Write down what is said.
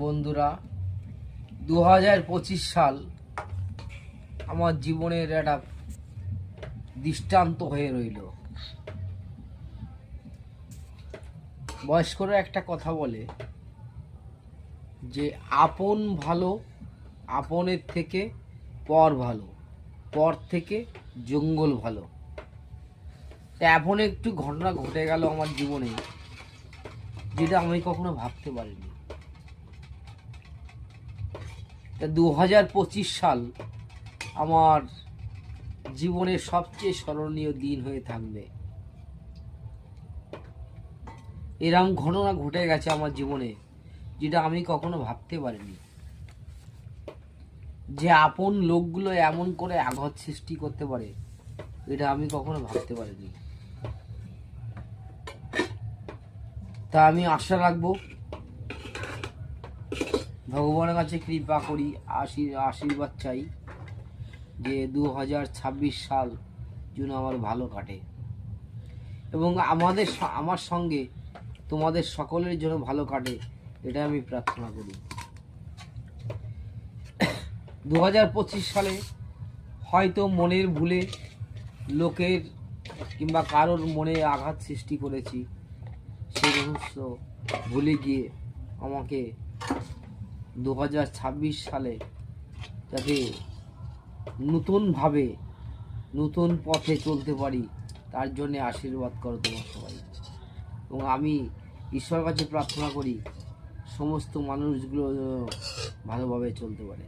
বন্ধুরা, 2025 সাল আমার জীবনের একটা দৃষ্টান্ত হয়ে রইল। বয়স্করা একটা কথা বলে যে আপন ভালো, আপনের থেকে পর ভালো, পর থেকে জঙ্গল ভালো। এখন একটু ঘটনা ঘটে গেল আমার জীবনে, যেটা আমি কখনো ভাবতে পারিনি। 2025 সাল আমার জীবনের সবচেয়ে স্মরণীয় দিন হয়ে থাকবে। এরকম ঘটনা ঘটে গেছে আমার জীবনে, যেটা আমি কখনো ভাবতে পারিনি। যে আপন লোকগুলো এমন করে আঘাত সৃষ্টি করতে পারে, এটা আমি কখনো ভাবতে পারিনি। তা আমি আশা রাখবো, ভগবানের কাছে কৃপা করি, আশীর্বাদ চাই যে 2026 সাল যেন আমার ভালো কাটে, এবং আমার সঙ্গে তোমাদের সকলের জন্য ভালো কাটে, এটা আমি প্রার্থনা করি। 2025 সালে হয়তো মনের ভুলে লোকের কিংবা কারোর মনে আঘাত সৃষ্টি করেছি, সেই রহস্য ভুলে গিয়ে আমাকে 2026 সালে যাতে নতুনভাবে নতুন পথে চলতে পারি, তার জন্য আশীর্বাদ করো তোমার সবাই। এবং আমি ঈশ্বরের কাছে প্রার্থনা করি সমস্ত মানুষগুলো ভালোভাবে চলতে পারে।